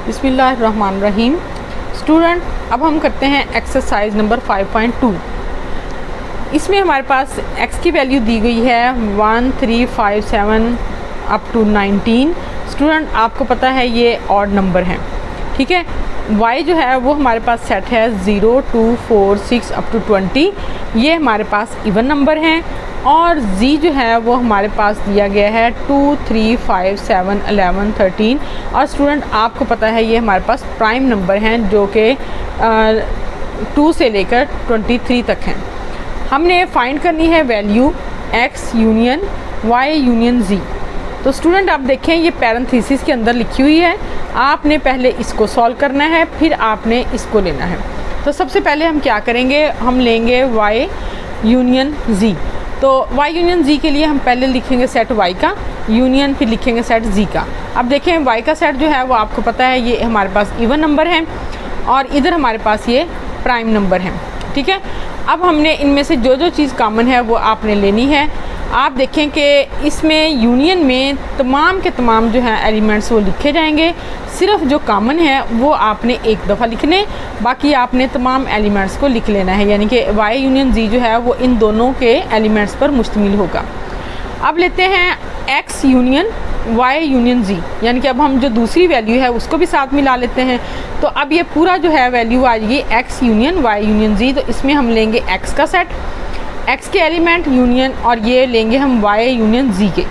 बिस्मिल्लाहिर्रहमानिर्रहीम। स्टूडेंट, अब हम करते हैं एक्सरसाइज नंबर 5.2। इसमें हमारे पास x की वैल्यू दी गई है 1, 3, 5, 7 अप टू 19। स्टूडेंट, आपको पता है ये ऑड नंबर हैं, ठीक है। y जो है वो हमारे पास सेट है 0, 2, 4, 6 अप टू 20, ये हमारे पास इवन नंबर हैं। और z जो है वो हमारे पास दिया गया है 2, 3, 5, 7, 11, 13। और स्टूडेंट, आपको पता है ये हमारे पास प्राइम नंबर हैं जो कि 2 से लेकर 23 तक हैं। हमने फाइंड करनी है value x union y union z। तो स्टूडेंट, आप देखें ये पैरेंथेसिस के अंदर लिखी हुई है, आपने पहले इसको सॉल्व करना है, फिर आपने इसको लेना है। तो सबसे पहले हम क्या करेंगे, हम लेंगे y यूनियन z। तो y यूनियन z के लिए हम पहले लिखेंगे सेट y का, यूनियन फिर लिखेंगे सेट z का। अब देखें y का सेट जो है वो आपको पता है ये हमारे पास इवन नंबर है और इधर हमारे पास ये प्राइम नंबर है, ठीक है। अब हमने इनमें से जो जो चीज़ कॉमन है वो आपने लेनी है। आप देखें कि इसमें यूनियन में तमाम के तमाम जो हैं एलिमेंट्स वो लिखे जाएंगे, सिर्फ जो कॉमन है वो आपने एक दफ़ा लिखने, बाकी आपने तमाम एलिमेंट्स को लिख लेना है। यानी कि y यूनियन z जो है वो इन दोनों के एलिमेंट्स पर मुश्तमिल होगा। अब लेते हैं x union y union z, यानी कि अब हम जो दूसरी वैल्यू है उसको भी साथ मिला लेते हैं। तो अब ये पूरा जो है वैल्यू आ जाएगी x union y union z। तो इसमें हम लेंगे x का सेट, x के एलिमेंट यूनियन, और ये लेंगे हम y यूनियन z के,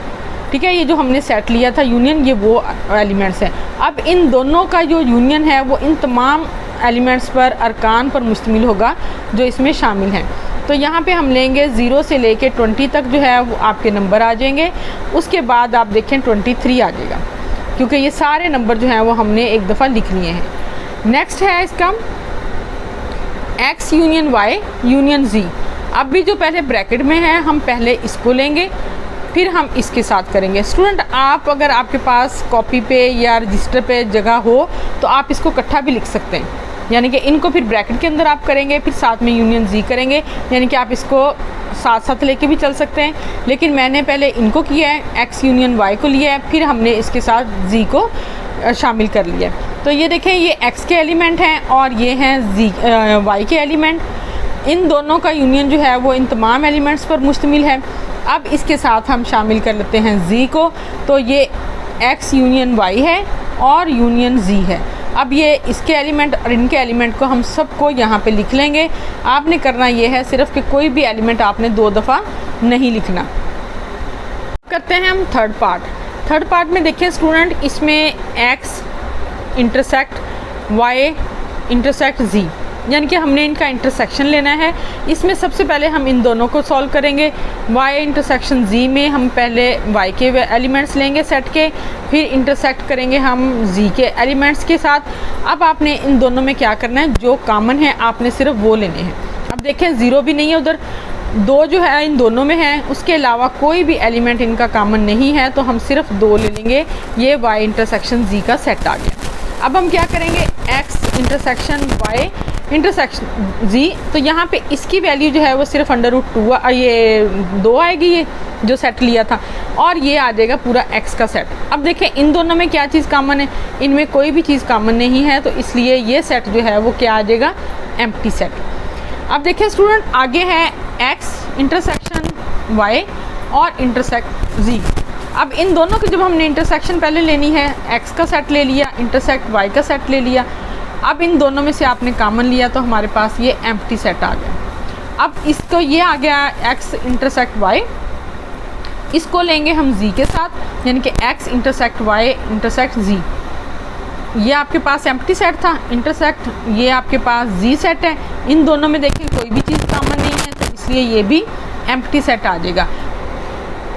ठीक है। ये जो हमने सेट लिया था यूनियन, ये वो एलिमेंट्स हैं। अब इन दोनों का जो यूनियन है वो इन तमाम एलिमेंट्स पर, अरकान पर मुश्तमिल होगा जो इसमें शामिल हैं। तो यहाँ पे हम लेंगे 0 से लेके 20 तक जो है वो आपके नंबर आ जाएंगे। उसके बाद आप देखें 23 आ जाएगा, क्योंकि ये सारे नंबर जो हैं वो हमने एक दफ़ा लिख लिए हैं। नेक्स्ट है इसका x union y union z। अब भी जो पहले ब्रैकेट में है हम पहले इसको लेंगे, फिर हम इसके साथ करेंगे। स्टूडेंट, आप अगर आपके पास कॉपी पे या रजिस्टर पे जगह हो तो आप इसको इकट्ठा भी लिख सकते हैं, यानी कि इनको फिर ब्रैकेट के अंदर आप करेंगे, फिर साथ में यूनियन z करेंगे, यानी कि आप इसको साथ साथ लेके भी चल सकते हैं। लेकिन मैंने पहले इनको किया है, x यूनियन y को लिया है, फिर हमने इसके साथ z को शामिल कर लिया है। तो ये देखें, ये x के एलिमेंट हैं और ये हैं y के एलिमेंट। इन दोनों का यूनियन जो है वो इन तमाम एलिमेंट्स पर मुश्तमिल है। अब इसके साथ हम शामिल कर लेते हैं z को। तो ये x यूनियन y है और यूनियन z है। अब ये इसके एलिमेंट और इनके एलिमेंट को हम सबको यहाँ पे लिख लेंगे। आपने करना ये है सिर्फ कि कोई भी एलिमेंट आपने 2 दफ़ा नहीं लिखना। करते हैं हम थर्ड पार्ट में देखिए स्टूडेंट, इसमें x intersect y intersect z, यानी कि हमने इनका इंटरसेक्शन लेना है। इसमें सबसे पहले हम इन दोनों को सॉल्व करेंगे। y इंटरसेक्शन z में हम पहले y के एलिमेंट्स लेंगे सेट के, फिर इंटरसेक्ट करेंगे हम z के एलिमेंट्स के साथ। अब आपने इन दोनों में क्या करना है, जो कॉमन है आपने सिर्फ वो लेने हैं। अब देखें 0 भी नहीं है उधर, 2 जो है इन दोनों में है, उसके अलावा कोई भी एलिमेंट इनका कॉमन नहीं है, तो हम सिर्फ 2 ले लेंगे। ये y इंटरसेक्शन z का सेट आ गया। अब हम क्या करेंगे, x intersection y intersection z। तो यहाँ पे इसकी वैल्यू जो है वो सिर्फ √2 ये 2 आएगी, ये जो सेट लिया था, और ये आ जाएगा पूरा x का सेट। अब देखें इन दोनों में क्या चीज़ कॉमन है, इनमें कोई भी चीज़ कॉमन नहीं है, तो इसलिए ये सेट जो है वो क्या आ जाएगा, एम्प्टी सेट। अब देखिए स्टूडेंट, आगे है x इंटरसेक्शन y और इंटरसेक्ट z। अब इन दोनों की जब हमने इंटरसेक्शन पहले लेनी है, x का सेट ले लिया, इंटरसेक्ट y का सेट ले लिया। अब इन दोनों में से आपने कॉमन लिया तो हमारे पास ये एम्प्टी सेट आ गया। अब इसको ये आ गया x इंटरसेक्ट y, इसको लेंगे हम z के साथ, यानी कि x intersect y intersect z। ये आपके पास एम्प्टी सेट था, इंटरसेक्ट ये आपके पास z सेट है। इन दोनों में देखें कोई भी चीज़ कॉमन नहीं है, तो इसलिए ये भी एम्प्टी सेट आ जाएगा।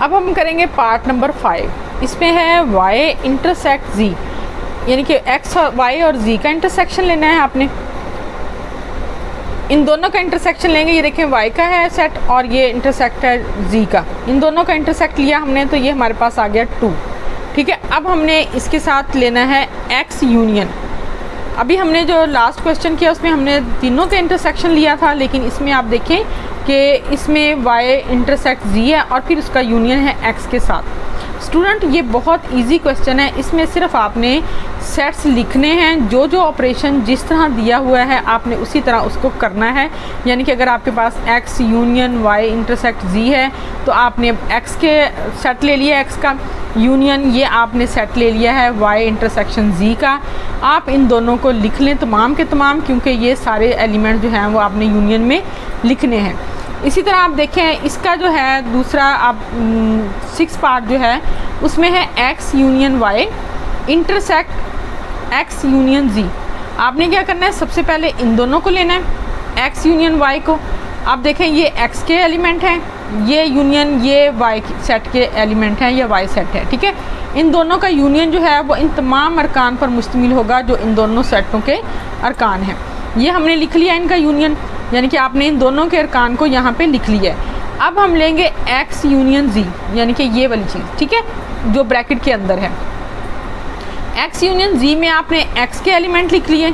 अब हम करेंगे पार्ट नंबर 5। इसमें है y इंटरसेक्ट z, यानी कि x और y और z का इंटरसेक्शन लेना है आपने। इन दोनों का इंटरसेक्शन लेंगे, ये देखें y का है सेट और ये इंटरसेक्ट है z का। इन दोनों का इंटरसेक्ट लिया हमने, तो ये हमारे पास आ गया 2, ठीक है। अब हमने इसके साथ लेना है x यूनियन। अभी हमने जो लास्ट क्वेश्चन किया उसमें हमने तीनों का इंटरसेक्शन लिया था, लेकिन इसमें आप देखें कि इसमें y इंटरसेक्ट z है और फिर उसका यूनियन है x के साथ। स्टूडेंट ये बहुत इजी क्वेश्चन है, इसमें सिर्फ आपने सेट्स लिखने हैं, जो जो ऑपरेशन जिस तरह दिया हुआ है आपने उसी तरह उसको करना है। यानी कि अगर आपके पास x union y intersect z है तो आपने x के सेट ले लिया, x का यूनियन ये आपने सेट ले लिया है y इंटरसेक्शन z का। आप इन दोनों को लिख लें तमाम के तमाम, क्योंकि ये सारे एलिमेंट जो हैं वो आपने यूनियन में लिखने हैं। इसी तरह आप देखें इसका जो है दूसरा आप 6 पार्ट जो है उसमें है x union y intersect x union z। आपने क्या करना है, सबसे पहले इन दोनों को लेना है x यूनियन y को। आप देखें ये x के एलिमेंट हैं, ये यूनियन ये y सेट के एलिमेंट हैं, ये y सेट है, ठीक है। इन दोनों का यूनियन जो है वो इन तमाम अरकान पर मुश्तमिल होगा जो इन दोनों सेटों के अरकान हैं। ये हमने लिख लिया इनका यूनियन, यानी कि आपने इन दोनों के अरकान को यहाँ पे लिख लिया है। अब हम लेंगे x यूनियन z, यानी कि ये वाली चीज़, ठीक है, जो ब्रैकेट के अंदर है। x यूनियन z में आपने x के एलिमेंट लिख लिए,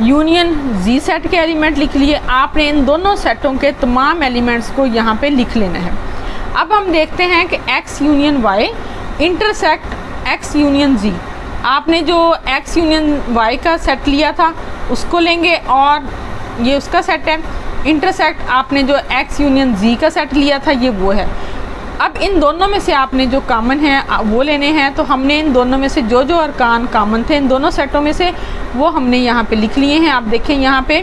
यूनियन z सेट के एलिमेंट लिख लिए। आपने इन दोनों सेटों के तमाम एलिमेंट्स को यहाँ पे लिख लेना है। अब हम देखते हैं कि x union y intersect x union z। आपने जो x यूनियन y का सेट लिया था उसको लेंगे और ये उसका सेट है। इंटरसेक्ट आपने जो x यूनियन z का सेट लिया था ये वो है। अब इन दोनों में से आपने जो कॉमन है वो लेने हैं, तो हमने इन दोनों में से जो जो अरकान कॉमन थे इन दोनों सेटों में से वो हमने यहाँ पे लिख लिए हैं। आप देखें यहाँ पे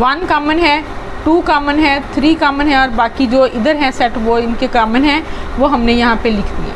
1 कॉमन है, 2 कॉमन है, 3 कॉमन है और बाकी जो इधर हैं सेट वो इनके कॉमन हैं, वो हमने यहाँ पे लिख दिए।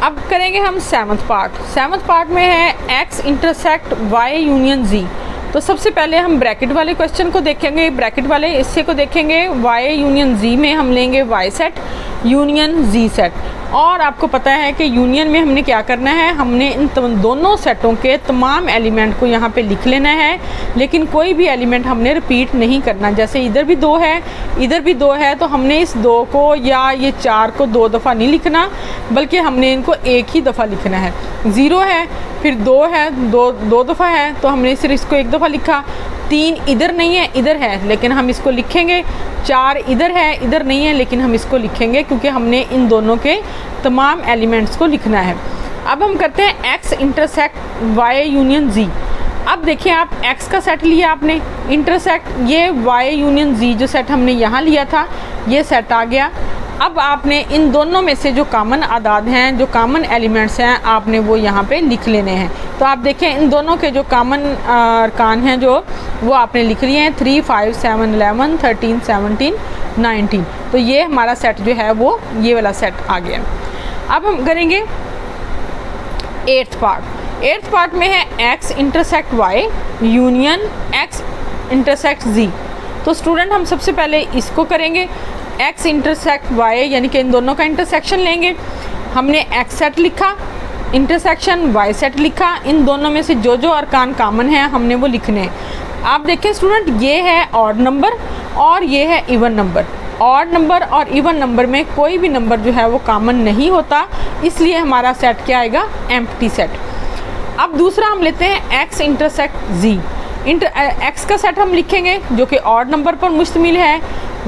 अब करेंगे हम 7th पार्ट। 7th पार्ट में है x intersect y union z। तो सबसे पहले हम ब्रैकेट वाले क्वेश्चन को देखेंगे, ब्रैकेट वाले हिस्से को देखेंगे। y यूनियन z में हम लेंगे y set union z set. और आपको पता है कि यूनियन में हमने क्या करना है, हमने इन दोनों सेटों के तमाम एलिमेंट को यहाँ पे लिख लेना है, लेकिन कोई भी एलिमेंट हमने रिपीट नहीं करना। जैसे इधर भी 2 है, इधर भी 2 है, तो हमने इस 2 को या ये 4 को 2 दफ़ा नहीं लिखना, बल्कि हमने इनको एक ही दफ़ा लिखना है। 0 है, फिर 2 है, 2 दफ़ा है, तो हमने सिर्फ इसको एक दफ़ा लिखा। 3 इधर नहीं है, इधर है, लेकिन हम इसको लिखेंगे। 4 इधर है, इधर नहीं है, लेकिन हम इसको लिखेंगे क्योंकि हमने इन दोनों के तमाम एलिमेंट्स को लिखना है। अब हम करते हैं x intersect y union z। अब देखिए आप x का सेट लिया आपने, इंटरसेक्ट ये y यूनियन z जो सेट हमने यहाँ लिया था ये सेट आ गया। अब आपने इन दोनों में से जो कॉमन आदाद हैं, जो कॉमन एलिमेंट्स हैं, आपने वो यहाँ पे लिख लेने हैं। तो आप देखें इन दोनों के जो कॉमन अरकान हैं जो वो आपने लिख लिए हैं 3, 5, 7, 11, 13, 17, 19। तो ये हमारा सेट जो है वो ये वाला सेट आ गया। अब हम करेंगे 8th पार्ट। 8th पार्ट में है x intersect y union x intersect z। तो स्टूडेंट हम सबसे पहले इसको करेंगे, x इंटरसेक्ट y यानी कि इन दोनों का इंटरसेक्शन लेंगे। हमने x सेट लिखा, इंटरसेक्शन y सेट लिखा। इन दोनों में से जो जो अरकान कॉमन है हमने वो लिखने हैं। आप देखें स्टूडेंट ये है ऑड नंबर और ये है इवन नंबर। ऑड नंबर और इवन नंबर में कोई भी नंबर जो है वो कॉमन नहीं होता, इसलिए हमारा सेट क्या आएगा, एम्प्टी सेट। अब दूसरा हम लेते हैं x इंटरसेक्ट z। x का सेट हम लिखेंगे जो कि ऑड नंबर पर मुश्तमिल है,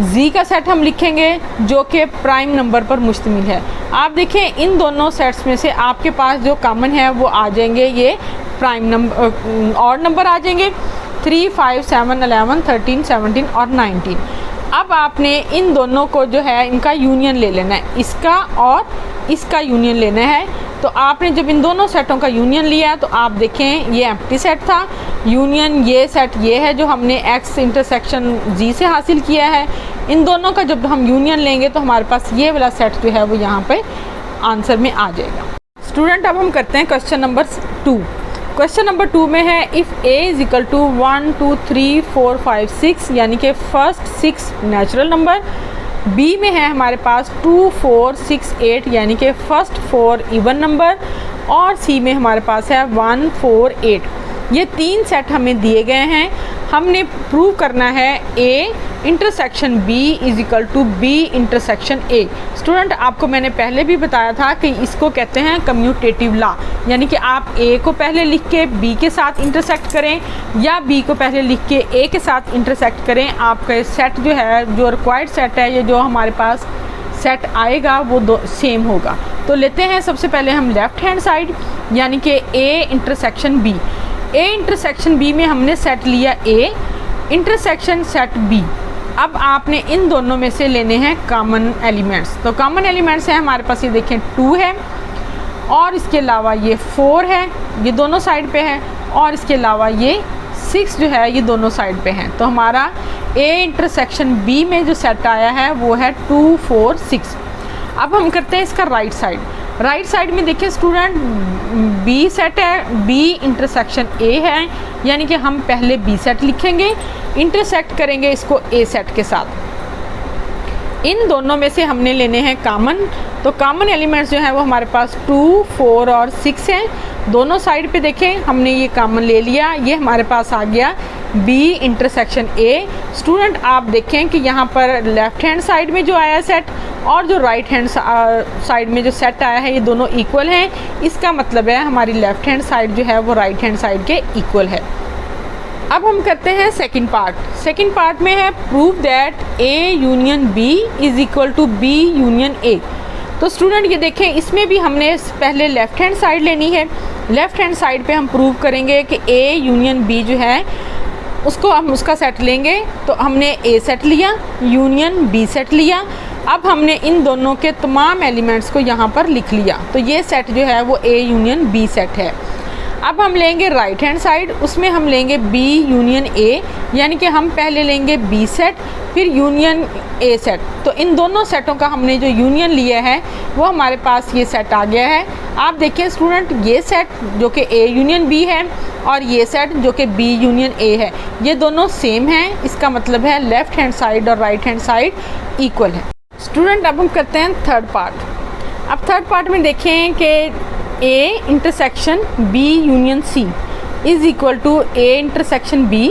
z का सेट हम लिखेंगे जो कि प्राइम नंबर पर मुश्तमिल है। आप देखें इन दोनों सेट्स में से आपके पास जो कॉमन है वो आ जाएंगे, ये प्राइम नंबर ऑड नंबर आ जाएंगे 3, 5, 7, 11, 13, 17 और 19। अब आपने इन दोनों को जो है इनका यूनियन ले लेना है, इसका और इसका यूनियन लेना है। तो आपने जब इन दोनों सेटों का यूनियन लिया तो आप देखें ये एम्प्टी सेट था, यूनियन ये सेट ये है जो हमने x इंटरसेक्शन z से हासिल किया है। इन दोनों का जब हम यूनियन लेंगे तो हमारे पास ये वाला सेट जो है वो यहाँ पे आंसर में आ जाएगा। स्टूडेंट अब हम करते हैं क्वेश्चन नंबर 2। क्वेश्चन नंबर 2 में है if a is equal to 1, 2, 3, 4, 5, 6 यानी कि फर्स्ट 6 नेचुरल नंबर, b में है हमारे पास 2, 4, 6, 8 यानी कि फर्स्ट 4 इवन नंबर, और c में हमारे पास है 1, 4, 8। ये 3 सेट हमें दिए गए हैं। हमने प्रूव करना है a intersection b is equal to b intersection a। Student आपको मैंने पहले भी बताया था कि इसको कहते हैं कम्यूटेटिव लॉ, यानी कि आप a को पहले लिख के b के साथ इंटरसेक्ट करें या b को पहले लिख के a के साथ इंटरसेक्ट करें। आपका सेट जो है, जो रिक्वायर्ड सेट है, ये जो हमारे पास सेट आएगा वो सेम होगा। तो लेते हैं सबसे पहले हम लेफ़्ट हैंड साइड, यानी कि A intersection B. A intersection B में हमने सेट लिया ए इंटरसेक्शन सेट बी। अब आपने इन दोनों में से लेने हैं कॉमन एलिमेंट्स। तो कॉमन एलिमेंट्स हैं हमारे पास, ये देखें 2 है और इसके अलावा ये 4 है, ये दोनों साइड पे है, और इसके अलावा ये 6 जो है ये दोनों साइड पे हैं। तो हमारा ए इंटरसेक्शन बी में जो सेट आया है वो है 2 4 6। अब हम करते हैं इसका राइट साइड। राइट साइड में देखिए स्टूडेंट बी सेट है, बी इंटरसेक्शन ए है, यानी कि हम पहले बी सेट लिखेंगे, इंटरसेक्ट करेंगे इसको ए सेट के साथ। इन दोनों में से हमने लेने हैं कॉमन। तो कॉमन एलिमेंट्स जो हैं वो हमारे पास 2 4 और 6 हैं। दोनों साइड पे देखें हमने ये कॉमन ले लिया, ये हमारे पास आ गया बी इंटरसेक्शन ए। स्टूडेंट आप देखें कि यहाँ पर लेफ़्ट हैंड साइड में जो आया सेट और जो राइट हैंड साइड में जो सेट आया है ये दोनों इक्वल हैं। इसका मतलब है हमारी लेफ़्ट हैंड साइड जो है वो राइट हैंड साइड के इक्वल है। अब हम करते हैं सेकंड पार्ट। सेकंड पार्ट में है prove that A union B is equal to B union A. तो स्टूडेंट ये देखें इसमें भी हमने पहले लेफ़्ट हैंड साइड लेनी है। लेफ़्ट हैंड साइड पे हम प्रूव करेंगे कि ए यूनियन बी जो है उसको हम उसका सेट लेंगे। तो हमने ए सेट लिया, यूनियन बी सेट लिया। अब हमने इन दोनों के तमाम एलिमेंट्स को यहाँ पर लिख लिया। तो ये सेट जो है वो ए यूनियन बी सेट है। अब हम लेंगे राइट हैंड साइड, उसमें हम लेंगे बी यूनियन ए, यानी कि हम पहले लेंगे बी सेट फिर यूनियन ए सेट। तो इन दोनों सेटों का हमने जो यूनियन लिया है वो हमारे पास ये सेट आ गया है। आप देखिए स्टूडेंट ये सेट जो कि ए यूनियन बी है और ये सेट जो कि बी यूनियन ए है, ये दोनों सेम हैं। इसका मतलब है लेफ़्ट हैंड साइड और राइट हैंड साइड इक्वल है। स्टूडेंट अब हम करते हैं थर्ड पार्ट। अब थर्ड पार्ट में देखें कि A intersection B union C is equal to A intersection B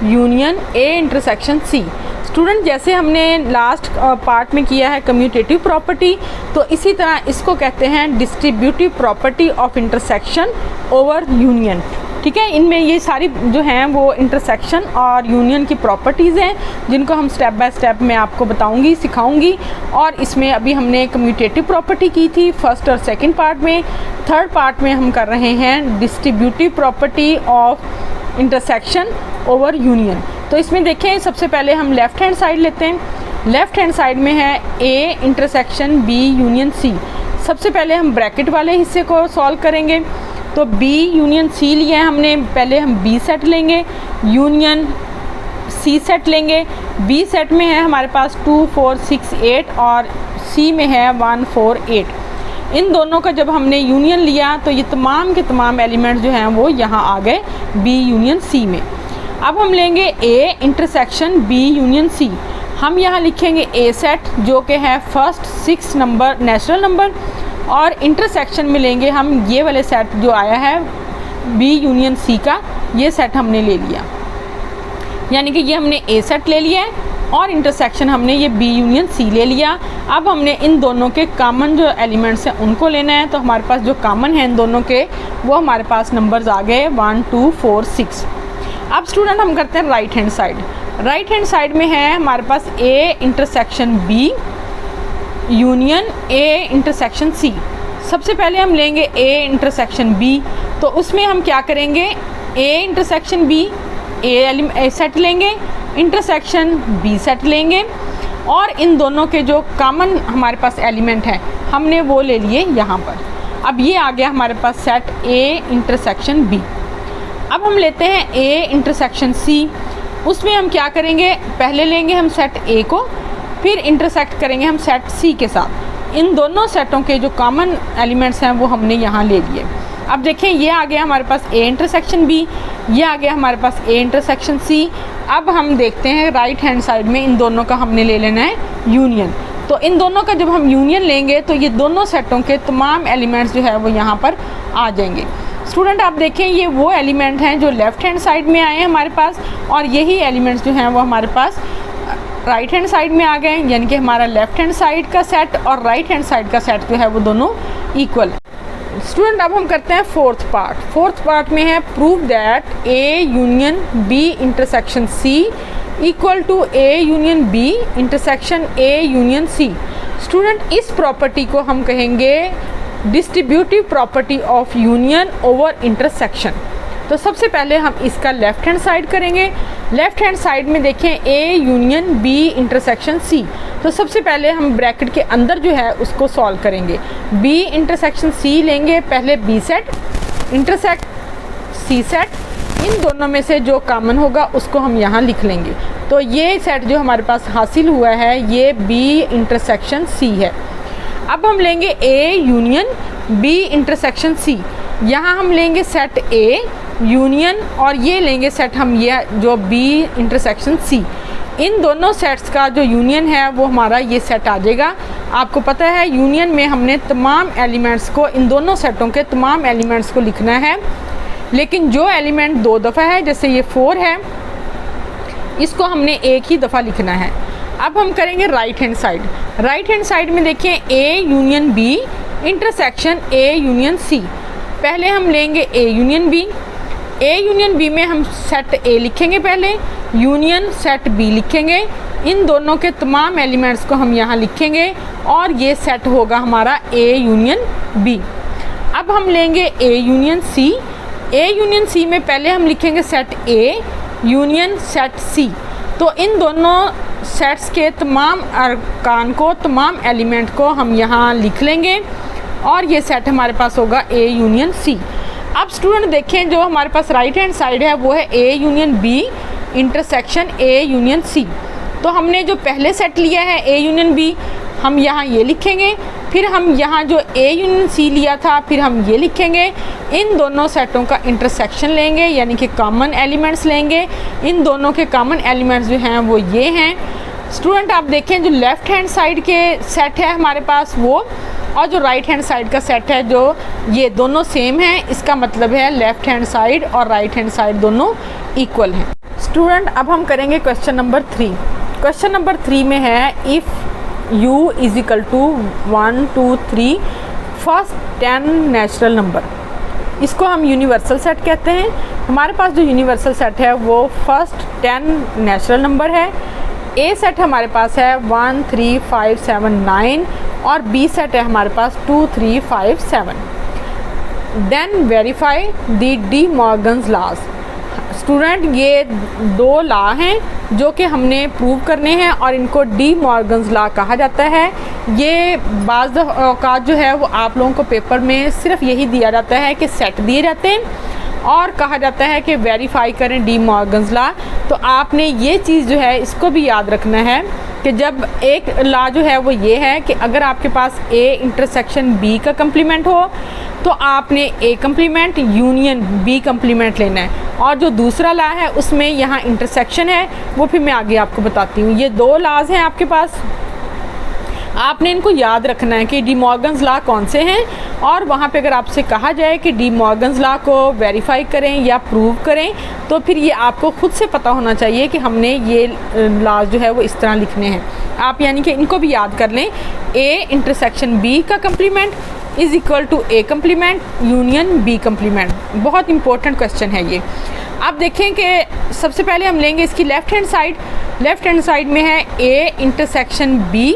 union A intersection C. Student जैसे हमने लास्ट पार्ट में किया है कम्यूटेटिव प्रॉपर्टी, तो इसी तरह इसको कहते हैं distributive property of intersection over union. ठीक है, इनमें ये सारी जो हैं वो इंटरसेक्शन और यूनियन की प्रॉपर्टीज़ हैं जिनको हम स्टेप बाय स्टेप मैं आपको बताऊंगी, सिखाऊंगी। और इसमें अभी हमने कम्यूटेटिव प्रॉपर्टी की थी फर्स्ट और सेकंड पार्ट में। थर्ड पार्ट में हम कर रहे हैं distributive property of intersection over union. तो इसमें देखें सबसे पहले हम लेफ़्ट हैंड साइड लेते हैं। लेफ़्ट हैंड साइड में है A intersection B union C. सबसे पहले हम ब्रैकेट वाले हिस्से को सॉल्व करेंगे। तो बी यूनियन सी लिया है हमने, पहले हम बी सेट लेंगे, यूनियन सी सेट लेंगे। बी सेट में है हमारे पास 2 4 6 8 और सी में है 1 4 8। इन दोनों का जब हमने यूनियन लिया तो ये तमाम के तमाम एलिमेंट्स जो हैं वो यहाँ आ गए बी यूनियन सी में। अब हम लेंगे A intersection B union C. हम यहाँ लिखेंगे ए सेट जो कि है फर्स्ट 6 नंबर नेचुरल नंबर, और इंटरसेक्शन में लेंगे हम ये वाले सेट जो आया है बी यूनियन सी का, ये सेट हमने ले लिया। यानी कि ये हमने ए सेट ले लिया है और इंटरसेक्शन हमने ये बी यूनियन सी ले लिया। अब हमने इन दोनों के कॉमन जो एलिमेंट्स हैं उनको लेना है। तो हमारे पास जो कॉमन है इन दोनों के वो हमारे पास नंबर्स आ गए 1 2 4 6। अब स्टूडेंट हम करते हैं right hand side. Right hand side में है हमारे पास A intersection B union A intersection C. सबसे पहले हम लेंगे ए इंटरसेक्शन बी। तो उसमें हम क्या करेंगे, A intersection B A set लेंगे, इंटरसेक्शन बी सेट लेंगे, और इन दोनों के जो कॉमन हमारे पास एलिमेंट है हमने वो ले लिए यहाँ पर। अब ये आ गया हमारे पास सेट ए इंटरसेक्शन बी। अब हम लेते हैं ए इंटरसेक्शन सी। उसमें हम क्या करेंगे, पहले लेंगे हम सेट ए को, फिर इंटरसेक्ट करेंगे हम सेट सी के साथ। इन दोनों सेटों के जो कॉमन एलिमेंट्स हैं वो हमने यहाँ ले लिए। अब देखें ये आ गया हमारे पास ए इंटरसेक्शन बी, ये आ गया हमारे पास ए इंटरसेक्शन सी। अब हम देखते हैं राइट हैंड साइड में इन दोनों का हमने ले लेना है यूनियन। तो इन दोनों का जब हम यूनियन लेंगे तो ये दोनों सेटों के तमाम एलिमेंट्स जो है वो यहाँ पर आ जाएंगे। स्टूडेंट आप देखें ये वो एलिमेंट हैं जो लेफ़्ट हैंड साइड में आए हैं हमारे पास, और यही एलिमेंट्स जो हैं वो हमारे पास राइट हैंड साइड में आ गए। यानी कि हमारा लेफ़्ट हैंड साइड का सेट और राइट हैंड साइड का सेट जो है वो दोनों इक्वल है। स्टूडेंट अब हम करते हैं फोर्थ पार्ट। फोर्थ पार्ट में है prove that A union B intersection C equal to A union B intersection A union C. Student इस प्रॉपर्टी को हम कहेंगे distributive property of union over intersection. तो सबसे पहले हम इसका लेफ्ट हैंड साइड करेंगे। लेफ्ट हैंड साइड में देखें A union B intersection C. तो सबसे पहले हम ब्रैकेट के अंदर जो है उसको सॉल्व करेंगे। बी इंटरसेक्शन सी लेंगे, पहले B set intersect C set, इन दोनों में से जो कॉमन होगा उसको हम यहाँ लिख लेंगे। तो ये सेट जो हमारे पास हासिल हुआ है ये बी इंटरसेक्शन सी है। अब हम लेंगे A union B intersection C. यहाँ हम लेंगे सेट ए यूनियन और ये लेंगे सेट हम ये जो बी इंटरसेक्शन सी। इन दोनों सेट्स का जो यूनियन है वो हमारा ये सेट आ जाएगा। आपको पता है यूनियन में हमने तमाम एलिमेंट्स को, इन दोनों सेटों के तमाम एलिमेंट्स को लिखना है, लेकिन जो एलिमेंट दो दफ़ा है, जैसे ये 4 है, इसको हमने एक ही दफ़ा लिखना है। अब हम करेंगे right hand side. Right hand side में देखें A union B intersection A union C. पहले हम लेंगे A union B. A union B में हम सेट ए लिखेंगे, पहले यूनियन सेट बी लिखेंगे, इन दोनों के तमाम एलिमेंट्स को हम यहाँ लिखेंगे और ये सेट होगा हमारा ए यूनियन बी। अब हम लेंगे A union C. A union सी में पहले हम लिखेंगे सेट ए यूनियन सेट सी। तो इन दोनों सेट्स के तमाम अरकान को, तमाम एलिमेंट को हम यहाँ लिख लेंगे और ये सेट हमारे पास होगा ए यूनियन सी। अब स्टूडेंट देखें जो हमारे पास राइट हैंड साइड है वो है A union B intersection A union C. तो हमने जो पहले सेट लिया है ए यूनियन बी, हम यहाँ ये लिखेंगे, फिर हम यहाँ जो ए यूनियन सी लिया था फिर हम ये लिखेंगे। इन दोनों सेटों का इंटरसेक्शन लेंगे यानी कि कॉमन एलिमेंट्स लेंगे। इन दोनों के कॉमन एलिमेंट्स जो हैं वो ये हैं। स्टूडेंट आप देखें जो लेफ़्ट हैंड साइड के सेट है हमारे पास वो, और जो राइट हैंड साइड का सेट है जो, ये दोनों सेम हैं। इसका मतलब है लेफ़्ट हैंड साइड और राइट हैंड साइड दोनों इक्वल हैं। स्टूडेंट अब हम करेंगे क्वेश्चन नंबर 3। क्वेश्चन नंबर 3 में है if u is equal to 1 2 3 first 10 natural number. इसको हम यूनिवर्सल सेट कहते हैं। हमारे पास जो यूनिवर्सल सेट है वो फर्स्ट 10 नेचुरल नंबर है। ए सेट हमारे पास है 1 3 5 7 9 और बी सेट है हमारे पास 2 3 5 7। Then verify the De Morgan's laws. Student ये दो लॉ हैं जो कि हमने प्रूव करने हैं और इनको डी मॉर्गन्स लॉ कहा जाता है। ये बाज़ औक़ात जो है वो आप लोगों को पेपर में सिर्फ यही दिया जाता है कि सेट दिए जाते हैं और कहा जाता है कि वेरीफाई करें डी मॉर्गन्स लॉ। तो आपने ये चीज़ जो है इसको भी याद रखना है कि जब एक लॉ जो है वो ये है कि अगर आपके पास ए इंटरसेक्शन बी का कम्प्लीमेंट हो तो आपने A complement union B complement लेना है, और जो दूसरा लॉ है उसमें यहाँ इंटरसेक्शन है वो फिर मैं आगे आपको बताती हूँ। ये दो लॉज हैं आपके पास, आपने इनको याद रखना है कि डी मॉर्गन्स लॉ कौन से हैं, और वहाँ पे अगर आपसे कहा जाए कि डी मॉर्गन्स लॉ को वेरीफाई करें या प्रूव करें तो फिर ये आपको खुद से पता होना चाहिए कि हमने ये लॉ जो है वो इस तरह लिखने हैं। आप यानी कि इनको भी याद कर लें। ए इंटरसेक्शन बी का complement is equal to A complement union B complement. बहुत इंपॉर्टेंट क्वेश्चन है ये। आप देखें कि सबसे पहले हम लेंगे इसकी left hand side. Left hand side में है ए इंटरसेक्शन बी,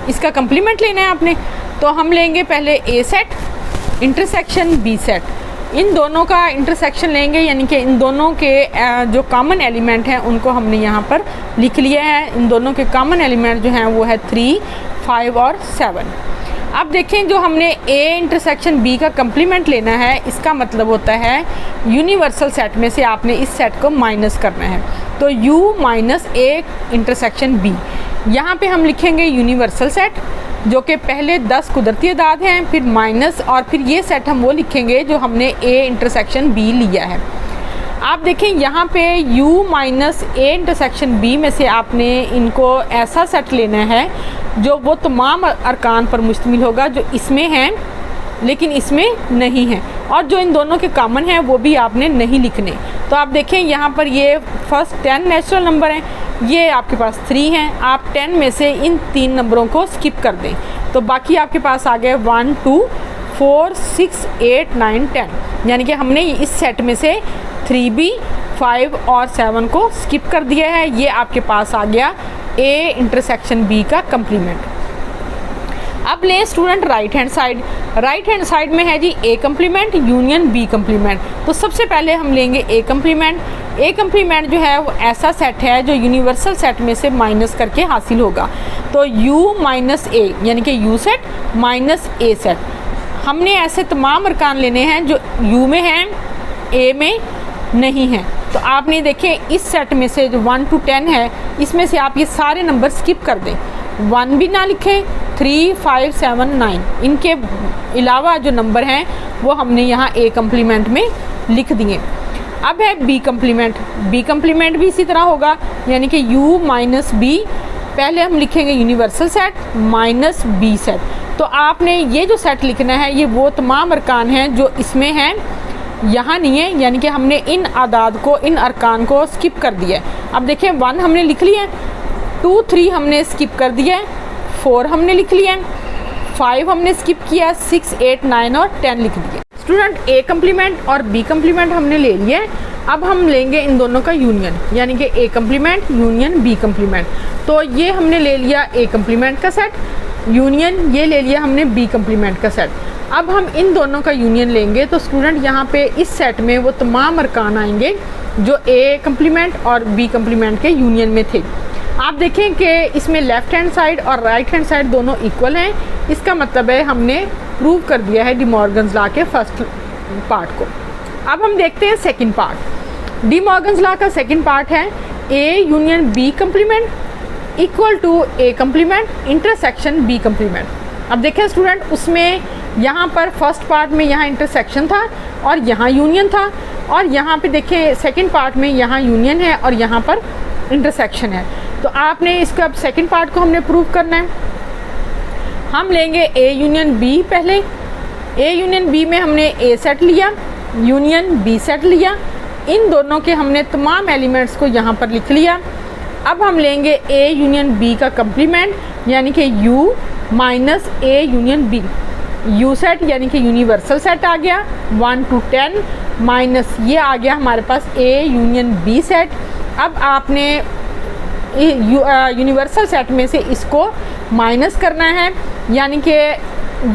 इसका कम्प्लीमेंट लेना है आपने। तो हम लेंगे पहले ए सेट इंटरसेक्शन बी सेट। इन दोनों का इंटरसेक्शन लेंगे यानी कि इन दोनों के जो कॉमन एलिमेंट हैं उनको हमने यहाँ पर लिख लिया है। इन दोनों के कॉमन एलिमेंट जो हैं वो है 3 5 और 7। अब देखें जो हमने ए इंटरसेक्शन बी का कम्प्लीमेंट लेना है, इसका मतलब होता है यूनिवर्सल सेट में से आपने इस सेट को माइनस करना है। तो u minus A intersection B, यहाँ पे हम लिखेंगे यूनिवर्सल सेट जो कि पहले 10 कुदरती अदाद हैं, फिर माइनस, और फिर ये सेट हम वो लिखेंगे जो हमने ए इंटरसेक्शन बी लिया है। आप देखें यहाँ पे u minus A intersection B में से आपने इनको ऐसा सेट लेना है जो वो तमाम अरकान पर मुश्तमिल होगा जो इसमें हैं लेकिन इसमें नहीं है, और जो इन दोनों के कॉमन हैं वो भी आपने नहीं लिखने। तो आप देखें यहाँ पर ये फर्स्ट 10 नेचुरल नंबर हैं, ये आपके पास 3 हैं। आप 10 में से इन 3 नंबरों को स्किप कर दें तो बाकी आपके पास आ गए 1 2 4 6 8 9 10, यानी कि हमने इस सेट में से 3b 5 और 7 को स्किप कर दिया है। ये आपके पास आ गया ए इंटरसेक्शन बी का कम्प्लीमेंट। अब ले student right hand side. Right hand side में है जी A complement union B complement. तो सबसे पहले हम लेंगे ए कम्प्लीमेंट। ए कम्प्लीमेंट जो है वो ऐसा सेट है जो यूनिवर्सल सेट में से माइनस करके हासिल होगा। तो u माइनस ए यानी कि u सेट माइनस ए सेट। हमने ऐसे तमाम अरकान लेने हैं जो u में हैं, a में नहीं हैं। तो आपने देखें इस सेट में से जो 1 to 10 है, इसमें से आप ये सारे नंबर स्किप कर दें, 1 भी ना लिखें, 3, 5, 7, 9 इनके अलावा जो नंबर हैं वो हमने यहाँ ए कम्प्लीमेंट में लिख दिए। अब है बी कम्प्लीमेंट। बी कम्प्लीमेंट भी इसी तरह होगा, यानी कि u माइनस बी। पहले हम लिखेंगे universal set minus B set. तो आपने ये जो सेट लिखना है ये वो तमाम अरकान हैं जो इसमें हैं, यहाँ नहीं है, यानी कि हमने इन आदाद को, इन अरकान को स्किप कर दिया है। अब देखें 1 हमने लिख लिया है, 2, 3 हमने स्किप कर दिया है, 4 हमने लिख लिया है, 5 हमने स्किप किया, 6, 8, 9 और 10 लिख दिए। स्टूडेंट ए कम्प्लीमेंट और बी कम्प्लीमेंट हमने ले लिया है। अब हम लेंगे इन दोनों का यूनियन, यानी कि A complement union B complement. तो ये हमने ले लिया ए कम्प्लीमेंट का सेट, यूनियन ये ले लिया हमने बी कम्प्लीमेंट का सेट। अब हम इन दोनों का यूनियन लेंगे तो स्टूडेंट यहाँ पे इस सेट में वो तमाम अरकान आएंगे जो ए कम्प्लीमेंट और बी कम्प्लीमेंट के यूनियन में थे। आप देखें कि इसमें लेफ़्ट हैंड साइड और राइट हैंड साइड दोनों इक्वल हैं। इसका मतलब है हमने प्रूव कर दिया है डी मॉर्गन्स लॉ के फर्स्ट पार्ट को। अब हम देखते हैं second part. De Morgan's law का सेकंड पार्ट है A union B complement equal to A complement intersection B complement. अब देखें स्टूडेंट, उसमें यहाँ पर फर्स्ट पार्ट में यहाँ इंटरसेक्शन था और यहाँ यूनियन था, और यहाँ पे देखें सेकंड पार्ट में यहाँ यूनियन है और यहाँ पर इंटरसेक्शन है। तो आपने इसका अब सेकंड पार्ट को हमने प्रूव करना है। हम लेंगे ए यूनियन बी। पहले ए यूनियन बी में हमने ए सेट लिया, यूनियन बी सेट लिया, इन दोनों के हमने तमाम एलिमेंट्स को यहाँ पर लिख लिया। अब हम लेंगे ए यूनियन बी का कम्प्लीमेंट, यानी कि u minus A union B. u set यानी कि यूनिवर्सल सेट आ गया 1 to 10 माइनस ये आ गया हमारे पास a यूनियन b सेट। अब आपने यूनिवर्सल सेट में से इसको माइनस करना है, यानी कि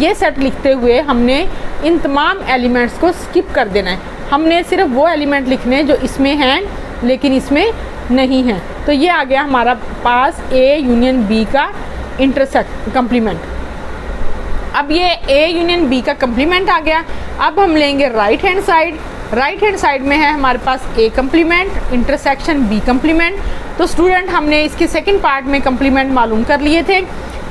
ये सेट लिखते हुए हमने इन तमाम एलिमेंट्स को स्किप कर देना है। हमने सिर्फ वो एलिमेंट लिखने जो इसमें हैं लेकिन इसमें नहीं हैं। तो ये आ गया हमारा पास a यूनियन b का इंटरसेक्ट कम्प्लीमेंट। अब ये a यूनियन b का कम्प्लीमेंट आ गया। अब हम लेंगे right hand side. Right hand side में है हमारे पास a complement intersection b complement. तो स्टूडेंट हमने इसके सेकंड पार्ट में कम्प्लीमेंट मालूम कर लिए थे।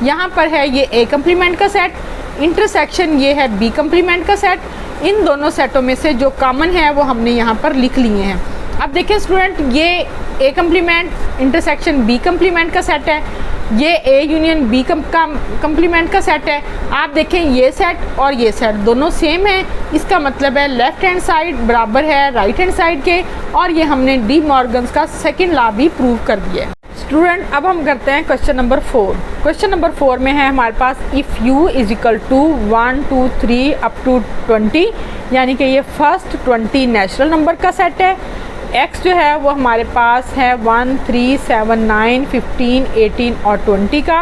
यहाँ पर है ये a कम्प्लीमेंट का सेट, इंटरसेक्शन ये है b कम्प्लीमेंट का सेट। इन दोनों सेटों में से जो कॉमन है वो हमने यहाँ पर लिख लिए हैं। अब देखिए स्टूडेंट, ये a complement intersection b complement का सेट है, ये a यूनियन b कम्प्लीमेंट का सेट है। आप देखें ये सेट और ये सेट दोनों सेम है, इसका मतलब है लेफ़्ट हैंड साइड बराबर है राइट हैंड साइड के, और ये हमने डी मॉर्गन्स का सेकंड लॉ भी प्रूव कर दिया है। स्टूडेंट अब हम करते हैं क्वेश्चन नंबर 4। क्वेश्चन नंबर 4 में है हमारे पास if u is equal to 1, 2, 3 up to 20, यानी कि ये फर्स्ट 20 नेचुरल नंबर का सेट है। x जो है वो हमारे पास है 1, 3, 7, 9, 15, 18 और 20 का,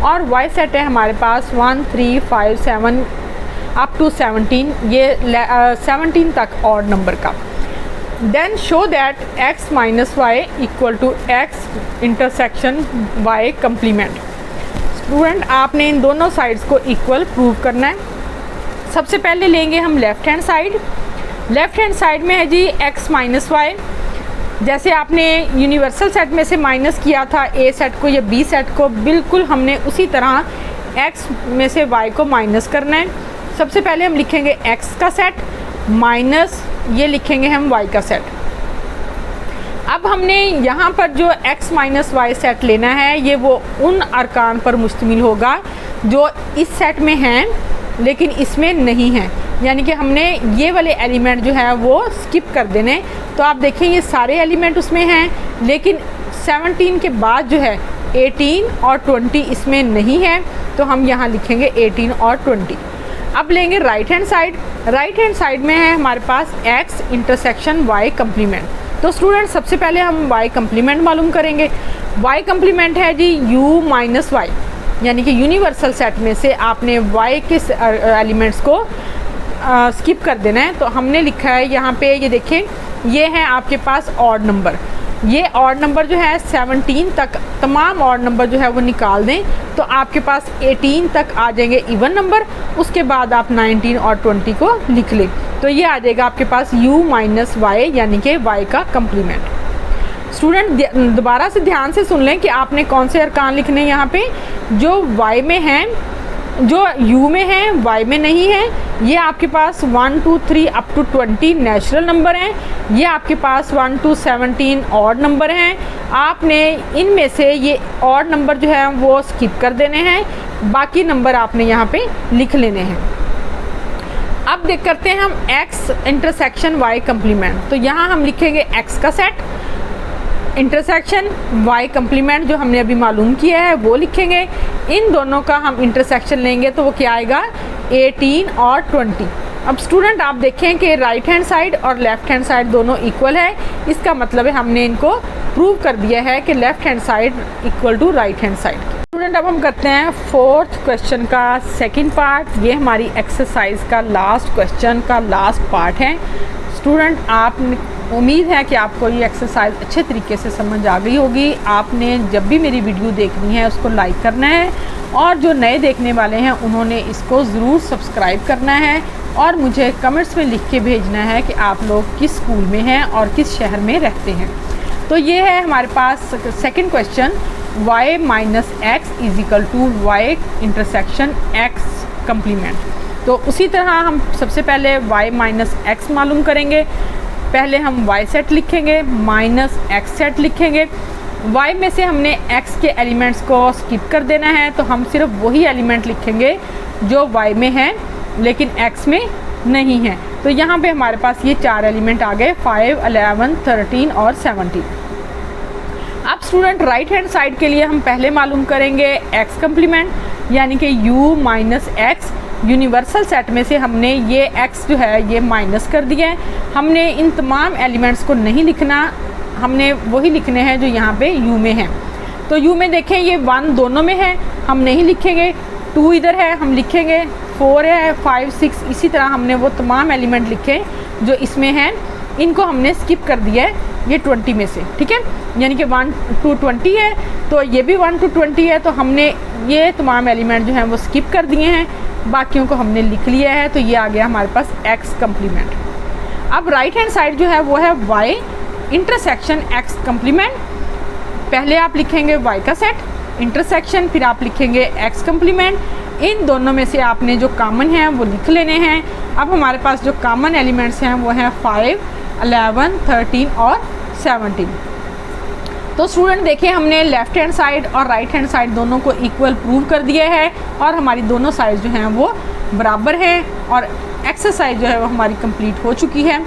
और y सेट है हमारे पास 1, 3, 5, 7 अप टू 17, ये 17 तक ऑड नंबर का। Then show that x minus Y equal to x intersection y complement. Student आपने इन दोनों साइड्स को इक्वल प्रूव करना है। सबसे पहले लेंगे हम left hand side. Left hand side में है जी x माइनस वाई। जैसे आपने यूनिवर्सल सेट में से माइनस किया था a सेट को या b सेट को, बिल्कुल हमने उसी तरह x में से y को माइनस करना है। सबसे पहले हम लिखेंगे x का सेट माइनस ये लिखेंगे हम y का सेट। अब हमने यहाँ पर जो x माइनस वाई सेट लेना है ये वो उन अरकान पर मुश्तमिल होगा जो इस सेट में हैं लेकिन इसमें नहीं हैं, यानी कि हमने ये वाले एलिमेंट जो है वो स्किप कर देने। तो आप देखें ये सारे एलिमेंट उसमें हैं लेकिन 17 के बाद जो है 18 और 20 इसमें नहीं है, तो हम यहाँ लिखेंगे 18 और 20। अब लेंगे right hand side. Right hand side में है हमारे पास x इंटरसेक्शन y कम्प्लीमेंट। तो स्टूडेंट सबसे पहले हम y कम्प्लीमेंट मालूम करेंगे। y कम्प्लीमेंट है जी u माइनस वाई, यानी कि यूनिवर्सल सेट में से आपने y के एलिमेंट्स को स्किप कर देना है। तो हमने लिखा है यहाँ पे, ये देखें, ये है आपके पास ऑड नंबर। ये ऑड नंबर जो है 17 तक तमाम ऑड नंबर जो है वो निकाल दें तो आपके पास 18 तक आ जाएंगे इवन नंबर। उसके बाद आप 19 और 20 को लिख लें तो ये आ जाएगा आपके पास u माइनस वाई, यानी कि y का कम्प्लीमेंट। स्टूडेंट दोबारा से ध्यान से सुन लें कि आपने कौन से अरकान लिखने हैं यहाँ पे, जो y में हैं, जो u में है, y में नहीं है। ये आपके पास 1 2 3 अप टू 20 नेचुरल नंबर हैं। ये आपके पास 1 टू 17 ऑड नंबर हैं। आपने इनमें से ये ऑड नंबर जो है वो स्किप कर देने हैं, बाकी नंबर आपने यहाँ पे लिख लेने हैं। अब देख करते हैं हम x इंटरसेक्शन y कम्प्लीमेंट। तो यहाँ हम लिखेंगे x का सेट, इंटरसेक्शन y कम्प्लीमेंट जो हमने अभी मालूम किया है वो लिखेंगे। इन दोनों का हम इंटरसेक्शन लेंगे तो वो क्या आएगा, 18 और 20। अब स्टूडेंट आप देखें कि राइट हैंड साइड और लेफ़्ट हैंड साइड दोनों इक्वल है। इसका मतलब है हमने इनको प्रूव कर दिया है कि left hand side equal to right hand side. Student अब हम करते हैं फोर्थ क्वेश्चन का सेकंड पार्ट। ये हमारी एक्सरसाइज का लास्ट क्वेश्चन का लास्ट पार्ट है। स्टूडेंट आप उम्मीद है कि आपको ये एक्सरसाइज अच्छे तरीके से समझ आ गई होगी। आपने जब भी मेरी वीडियो देखनी है उसको लाइक करना है और जो नए देखने वाले हैं उन्होंने इसको ज़रूर सब्सक्राइब करना है और मुझे कमेंट्स में लिख के भेजना है कि आप लोग किस स्कूल में हैं और किस शहर में रहते हैं। तो ये है हमारे पास second question, y minus x is equal to y intersection x complement. तो उसी तरह हम सबसे पहले y माइनस एक्स मालूम करेंगे। पहले हम y सेट लिखेंगे माइनस x सेट लिखेंगे। y में से हमने x के एलिमेंट्स को स्किप कर देना है तो हम सिर्फ वही एलिमेंट लिखेंगे जो y में है लेकिन x में नहीं है। तो यहाँ पे हमारे पास ये 4 एलिमेंट आ गए, 5, 11, 13 और 17। अब स्टूडेंट राइट हैंड साइड के लिए हम पहले मालूम करेंगे x कम्प्लीमेंट, यानी कि u minus x. Universal set में से हमने ये x जो है ये माइनस कर दिया है। हमने इन तमाम एलिमेंट्स को नहीं लिखना, हमने वही लिखने हैं जो यहाँ पे u में है। तो u में देखें ये 1 दोनों में है, हम नहीं लिखेंगे। 2 इधर है, हम लिखेंगे। 4 है, 5, 6, इसी तरह हमने वो तमाम एलिमेंट लिखे जो इसमें हैं, इनको हमने स्किप कर दिया है ये 20 में से, ठीक है। यानी कि 1 to 20 है तो ये भी 1 to 20 है, तो हमने ये तमाम एलिमेंट जो हैं वो स्किप कर दिए हैं, बाकियों को हमने लिख लिया है। तो ये आ गया हमारे पास x कम्प्लीमेंट। अब राइट हैंड साइड जो है वो है y इंटरसेक्शन x कम्प्लीमेंट। पहले आप लिखेंगे y का सेट इंटरसेक्शन, फिर आप लिखेंगे x कम्प्लीमेंट। इन दोनों में से आपने जो कॉमन है वो लिख लेने हैं। अब हमारे पास जो कॉमन एलिमेंट्स हैं वो हैं 5, 11, 13 और 17। तो स्टूडेंट देखिए हमने लेफ़्ट हैंड साइड और राइट हैंड साइड दोनों को इक्वल प्रूव कर दिया है और हमारी दोनों साइड जो हैं वो बराबर हैं और एक्सरसाइज जो है वो हमारी कंप्लीट हो चुकी है।